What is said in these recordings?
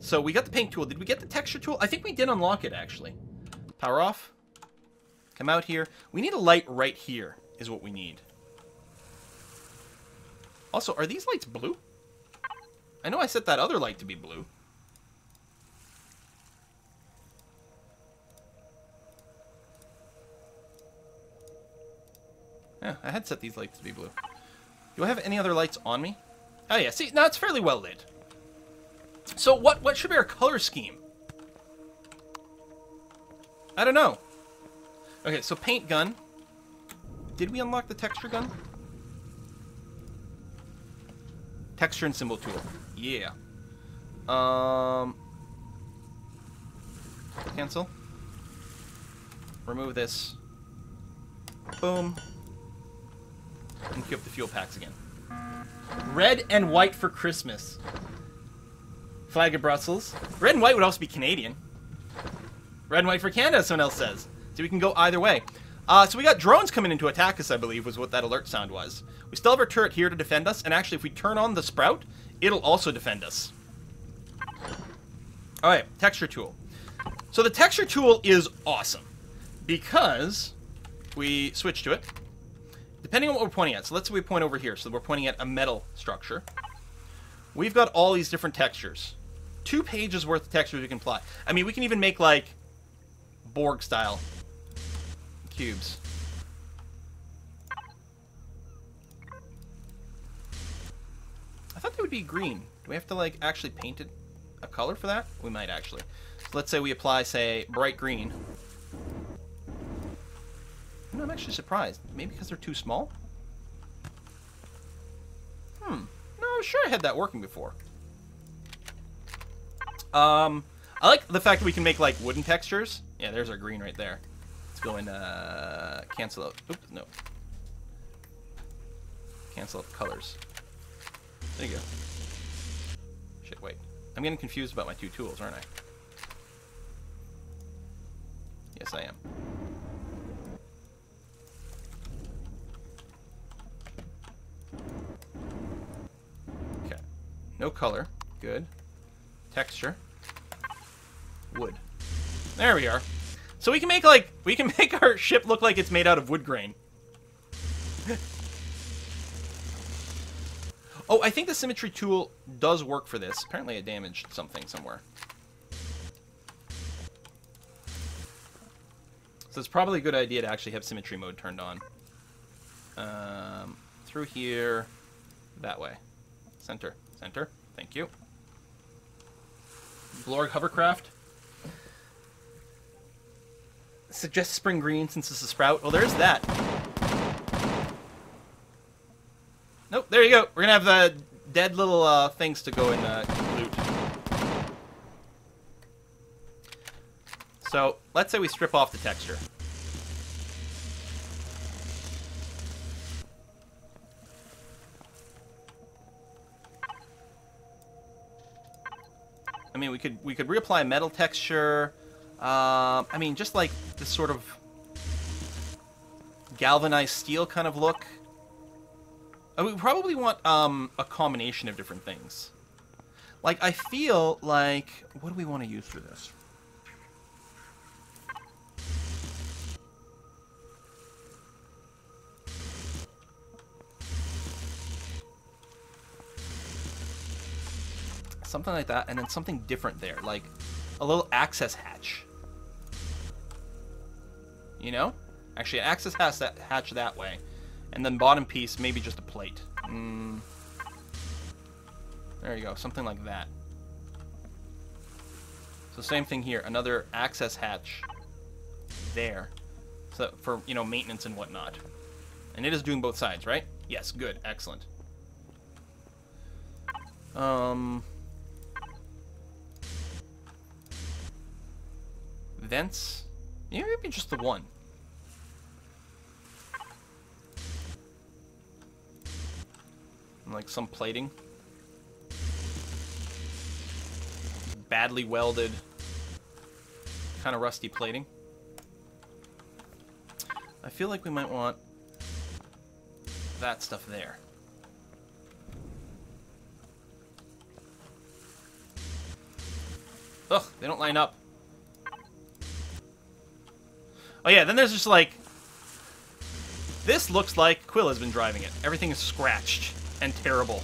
So we got the paint tool. Did we get the texture tool? I think we did unlock it, actually. Power off. Come out here. We need a light right here is what we need. Also, are these lights blue? I know I set that other light to be blue. Yeah, I had set these lights to be blue. Do I have any other lights on me? Oh yeah, see, now it's fairly well lit. So what should be our color scheme? I don't know. Okay, so paint gun. Did we unlock the texture gun? Texture and symbol tool. Yeah. Cancel. Remove this. Boom. And queue up the fuel packs again. Red and white for Christmas. Flag of Brussels. Red and white would also be Canadian. Red and white for Canada, someone else says. So we can go either way. So we got drones coming in to attack us, I believe, was what that alert sound was. We still have our turret here to defend us, and actually, if we turn on the sprout, it'll also defend us. Alright, texture tool. So the texture tool is awesome, because we switch to it. Depending on what we're pointing at. So let's say we point over here, so we're pointing at a metal structure. We've got all these different textures. 2 pages worth of textures we can apply. I mean, we can even make, like, Borg-style cubes. I thought they would be green. Do we have to, like, actually paint it a color for that? We might, actually. So let's say we apply, say, bright green. No, I'm actually surprised. Maybe because they're too small? No, I'm sure I had that working before. I like the fact that we can make, like, wooden textures. Yeah, there's our green right there. Let's go and, cancel out. Oops, no. Cancel out colors. There you go. Shit, wait. I'm getting confused about my 2 tools, aren't I? Yes, I am. Okay. No color. Good. Texture. Wood. There we are. So we can make, like, we can make our ship look like it's made out of wood grain. Oh, I think the Symmetry tool does work for this. Apparently I damaged something somewhere. So it's probably a good idea to actually have Symmetry mode turned on. Through here. That way. Center. Center. Thank you. Blorg hovercraft. Suggest spring green since it's a sprout. Well, there's that. Nope, there you go. We're gonna have the dead little things to go and loot. So, let's say we strip off the texture. I mean, we could reapply metal texture. I mean, just like this sort of galvanized steel kind of look. We probably want a combination of different things. Like, I feel like... What do we want to use for this? Something like that, and then something different there. Like, a little access hatch. You know? Actually, access hatch that way. And then bottom piece, maybe just a plate. There you go, something like that. So same thing here, another access hatch there. So for, you know, maintenance and whatnot. And it is doing both sides, right? Yes, good, excellent. Vents? Yeah, maybe just the one. Like some plating. Badly welded. Kind of rusty plating. I feel like we might want that stuff there. Ugh, they don't line up. Oh yeah, then there's just like... This looks like Quill has been driving it. Everything is scratched and terrible.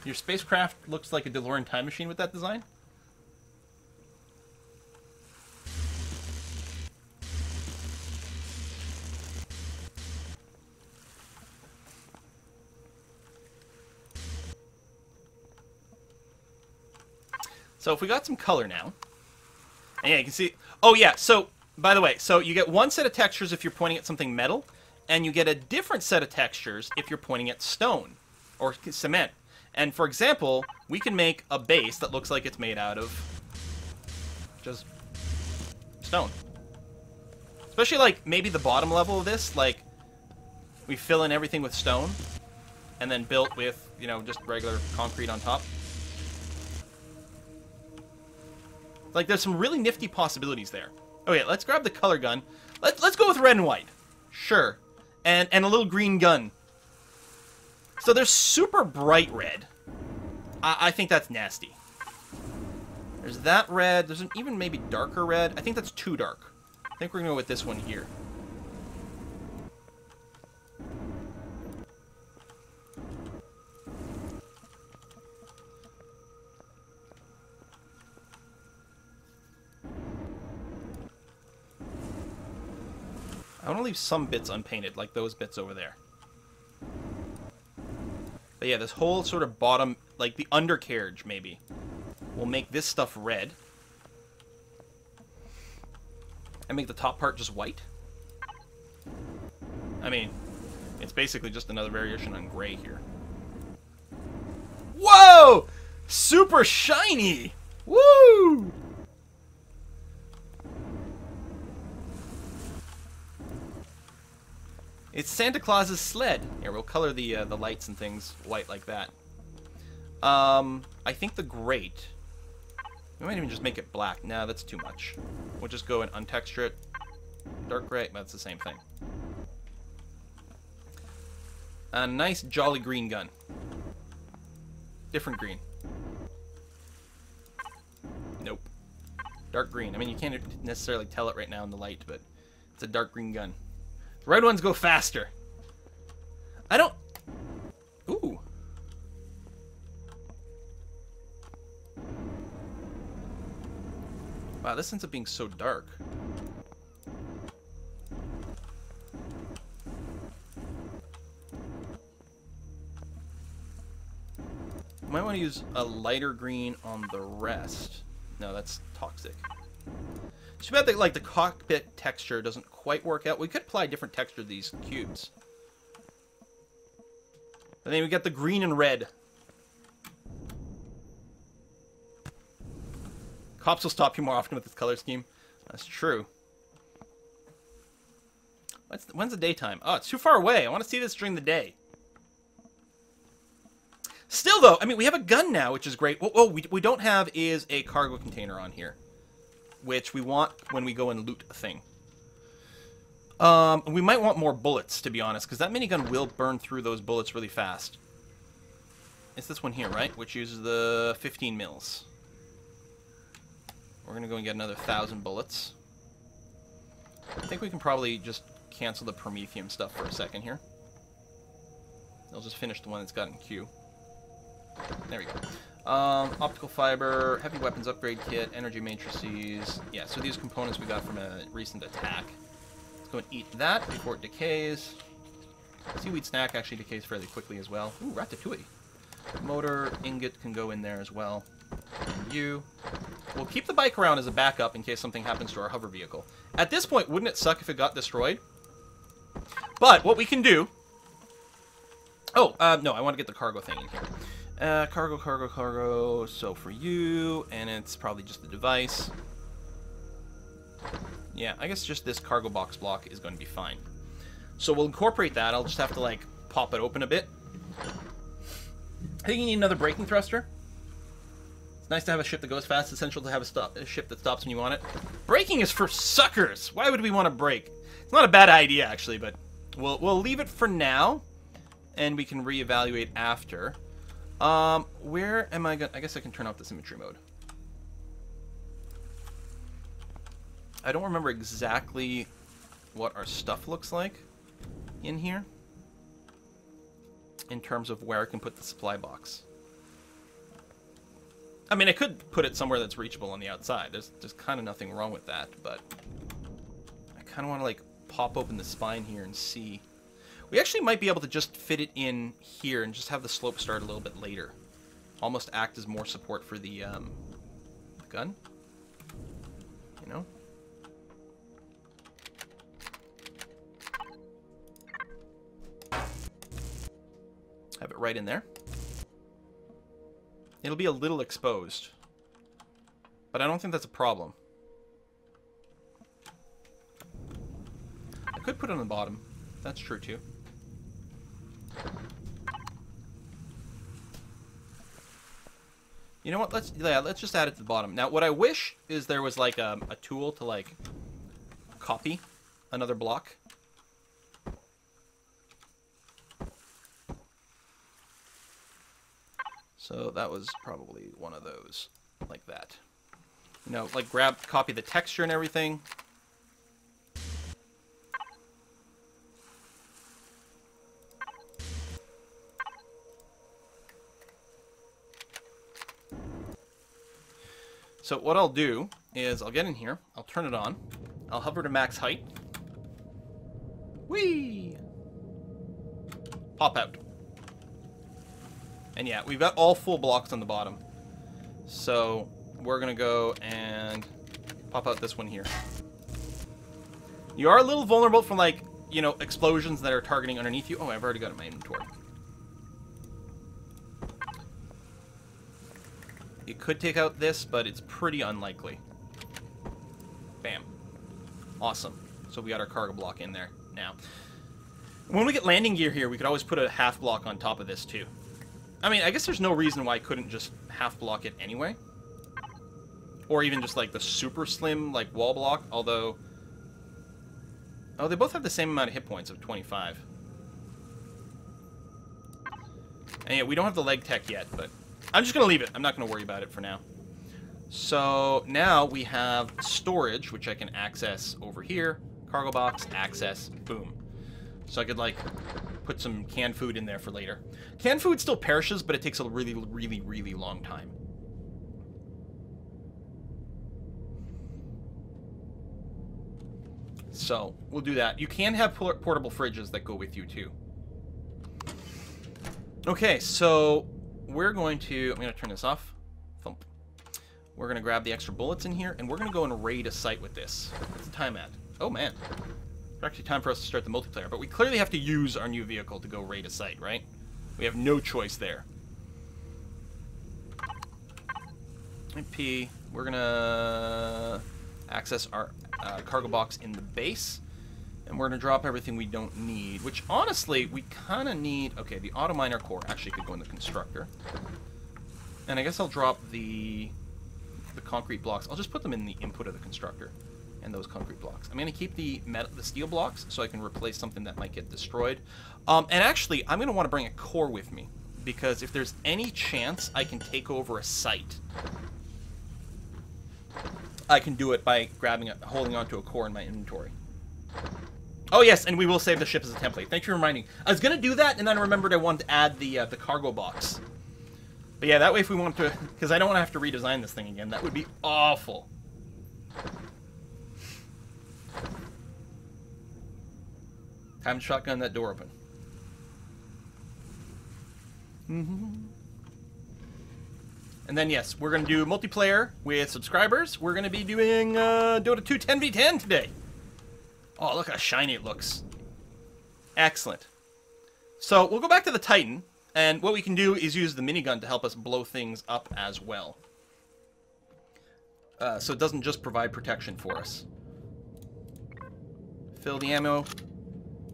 Your spacecraft looks like a DeLorean time machine with that design? So if we got some color now, and yeah, you can see, oh yeah, so, by the way, so you get one set of textures if you're pointing at something metal, and you get a different set of textures if you're pointing at stone, or cement. And for example, we can make a base that looks like it's made out of just stone. Especially like maybe the bottom level of this, like we fill in everything with stone, and then built with, you know, just regular concrete on top. Like, there's some really nifty possibilities there. Oh yeah, let's grab the color gun. Let's go with red and white. Sure. And a little green gun. So there's super bright red. I think that's nasty. There's that red. There's an even maybe darker red. I think that's too dark. I think we're going to go with this one here. I want to leave some bits unpainted, like those bits over there. But yeah, this whole sort of bottom, like the undercarriage, maybe, we'll make this stuff red. And make the top part just white. I mean, it's basically just another variation on gray here. Whoa! Super shiny! Woo! It's Santa Claus's sled. Here, we'll color the lights and things white like that. I think the grate... We might even just make it black. Nah, that's too much. We'll just go and untexture it. Dark gray, that's the same thing. A nice jolly green gun. Different green. Nope. Dark green. I mean, you can't necessarily tell it right now in the light, but it's a dark green gun. The red ones go faster. I don't... Ooh. Wow, this ends up being so dark. Might want to use a lighter green on the rest. No, that's toxic. Too bad that, like, the cockpit texture doesn't quite work out. We could apply different texture to these cubes. And then we got the green and red. Cops will stop you more often with this color scheme. That's true. When's the daytime? Oh, it's too far away. I want to see this during the day. Still, though, I mean, we have a gun now, which is great. What we don't have is a cargo container on here, which we want when we go and loot a thing. We might want more bullets, to be honest, because that minigun will burn through those bullets really fast. It's this one here, right? Which uses the 15 mils. We're going to go and get another 1,000 bullets. I think we can probably just cancel the Prometheum stuff for a second here. I'll just finish the one that's got in queue. There we go. Optical fiber, heavy weapons upgrade kit, energy matrices. Yeah, so these components we got from a recent attack. Let's go and eat that before it decays. Seaweed snack actually decays fairly quickly as well. Ooh, ratatouille. Motor ingot can go in there as well. And you. We'll keep the bike around as a backup in case something happens to our hover vehicle. At this point, wouldn't it suck if it got destroyed? But what we can do... Oh, no, I want to get the cargo thing in here. Cargo. So for you, and it's probably just the device. Yeah, I guess just this cargo box block is going to be fine. So we'll incorporate that. I'll just have to, like, pop it open a bit. I think you need another braking thruster. It's nice to have a ship that goes fast. It's essential to have a ship that stops when you want it. Braking is for suckers! Why would we want to brake? It's not a bad idea, actually, but we'll leave it for now. and we can reevaluate after. Where am I going? I guess I can turn off the symmetry mode. I don't remember exactly what our stuff looks like in here in terms of where I can put the supply box. I mean, I could put it somewhere that's reachable on the outside. There's kind of nothing wrong with that, but I kind of want to, like, pop open the spine here and see. We actually might be able to just fit it in here and just have the slope start a little bit later. Almost act as more support for the gun. You know? Have it right in there. It'll be a little exposed, but I don't think that's a problem. I could put it on the bottom. That's true too. You know what? Let's just add it to the bottom. Now, what I wish is there was like a tool to like copy another block. So that was probably one of those, like that. You know, like copy the texture and everything. So what I'll do is I'll get in here, I'll turn it on, I'll hover to max height. Whee! Pop out. And yeah, we've got all full blocks on the bottom. So we're going to go and pop out this one here. You are a little vulnerable from, like, you know, explosions that are targeting underneath you. Oh, I've already got it in my inventory. You could take out this, but it's pretty unlikely. Bam. Awesome. So we got our cargo block in there now. When we get landing gear here, we could always put a half block on top of this too. I mean, I guess there's no reason why I couldn't just half block it anyway. Or even just like the super slim like wall block, although... Oh, they both have the same amount of hit points of 25. And yeah, we don't have the leg tech yet, but I'm just going to leave it. I'm not going to worry about it for now. So now we have storage, which I can access over here. Cargo box, access, boom. So I could like put some canned food in there for later. Canned food still perishes, but it takes a really, really, really long time. So we'll do that. You can have portable fridges that go with you too. Okay, so we're going to... I'm going to turn this off. Thump. We're going to grab the extra bullets in here, and we're going to go and raid a site with this. What's the time at? Oh, man. It's actually time for us to start the multiplayer, but we clearly have to use our new vehicle to go raid a site, right? We have no choice there. P. We're going to access our cargo box in the base, and we're going to drop everything we don't need, which, honestly, we kind of need... Okay, the auto miner core actually could go in the constructor. And I guess I'll drop the concrete blocks. I'll just put them in the input of the constructor. And those concrete blocks. I'm going to keep the steel blocks so I can replace something that might get destroyed. And actually, I'm going to want to bring a core with me, because if there's any chance I can take over a site, I can do it by holding onto a core in my inventory. Oh yes, and we will save the ship as a template. Thanks for reminding. I was going to do that, and then I remembered I wanted to add the cargo box. But yeah, that way if we want to... Because I don't want to have to redesign this thing again. That would be awful. Time to shotgun that door open. And then, yes, we're going to do multiplayer with subscribers. We're going to be doing Dota 2 10v10 today. Oh, look how shiny it looks. Excellent. So, we'll go back to the Titan, and what we can do is use the minigun to help us blow things up as well. So it doesn't just provide protection for us. Fill the ammo.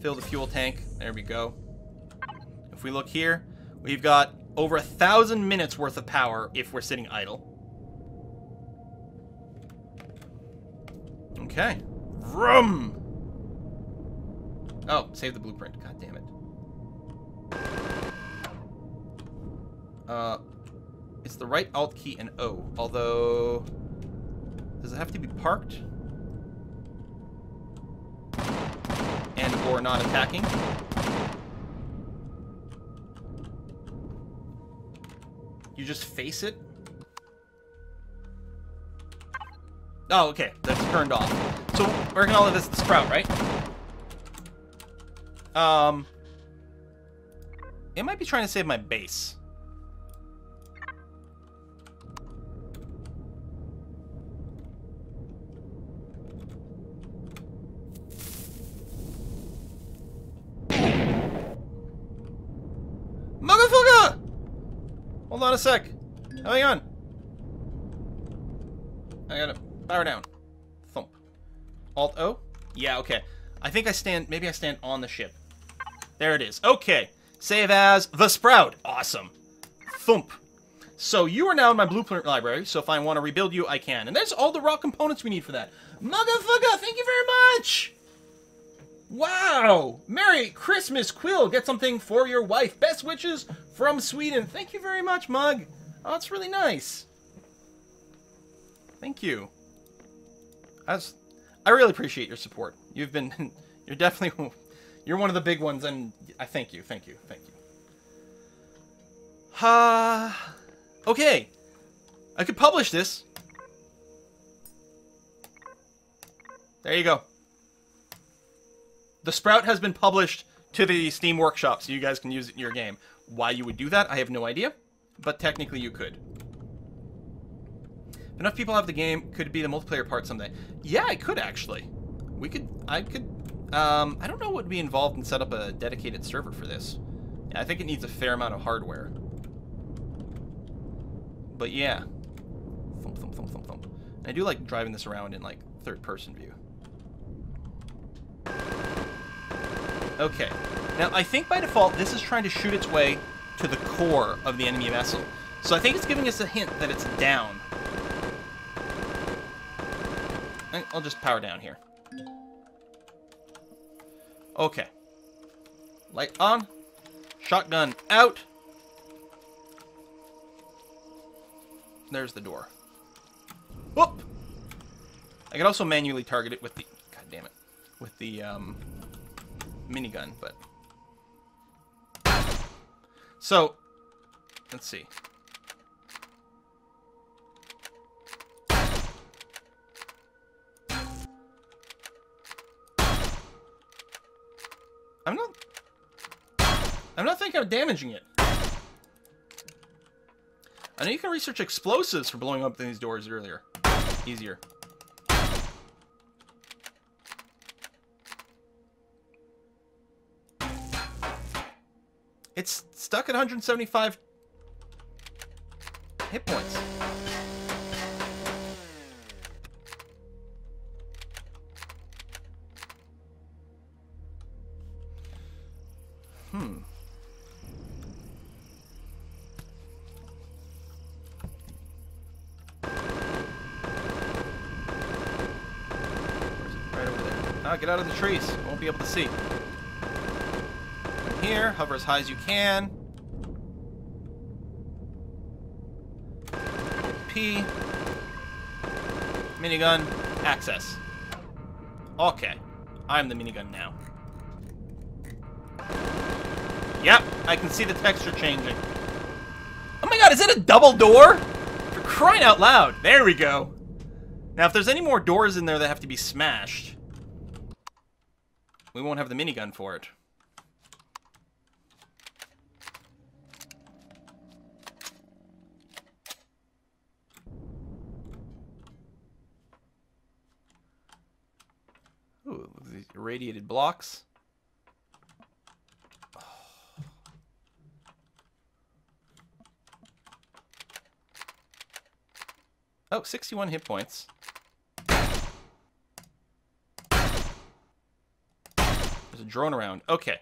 Fill the fuel tank. There we go. If we look here, we've got over 1,000 minutes worth of power if we're sitting idle. Okay. Vroom! Oh, save the blueprint. God damn it. It's the right Alt key and O. Although, does it have to be parked? And or not attacking? You just face it? Oh, okay. That's turned off. So, we're gonna all of this the sprout, right? It might be trying to save my base. Motherfucker! Hold on a sec. Hang on. I gotta power down. Thump. Alt O? Yeah, okay. I think I stand, maybe I stand on the ship. There it is. Okay. Save as the Sprout. Awesome. Thump. So you are now in my blueprint library, so if I want to rebuild you, I can. And there's all the raw components we need for that. Motherfucker, thank you very much! Wow! Merry Christmas, Quill! Get something for your wife. Best wishes from Sweden. Thank you very much, Mug. Oh, that's really nice. Thank you. I really appreciate your support. You've been... You're definitely... You're one of the big ones, and I thank you, thank you, thank you. Okay. I could publish this. There you go. The Sprout has been published to the Steam Workshop, so you guys can use it in your game. Why you would do that, I have no idea. But technically you could. If enough people have the game, could it be the multiplayer part someday? Yeah, I could actually. I don't know what would be involved in set up a dedicated server for this. Yeah, I think it needs a fair amount of hardware. But yeah. Thump, thump, thump, thump, thump. And I do like driving this around in like third-person view. Okay. Now, I think by default, this is trying to shoot its way to the core of the enemy vessel. So I think it's giving us a hint that it's down. I'll just power down here. Okay. Light on. Shotgun out. There's the door. Whoop! I could also manually target it with the... God damn it. With the, minigun, but... So, let's see. I'm not thinking of damaging it. I know you can research explosives for blowing up these doors earlier. Easier. It's stuck at 175 hit points. Get out of the trees. Won't be able to see. From here, hover as high as you can. P. Minigun. Access. Okay. I'm the minigun now. Yep, I can see the texture changing. Oh my god, is it a double door? For crying out loud. There we go. Now, if there's any more doors in there that have to be smashed, we won't have the minigun for it. Ooh, these irradiated blocks. Oh, 61 hit points. There's a drone around. Okay.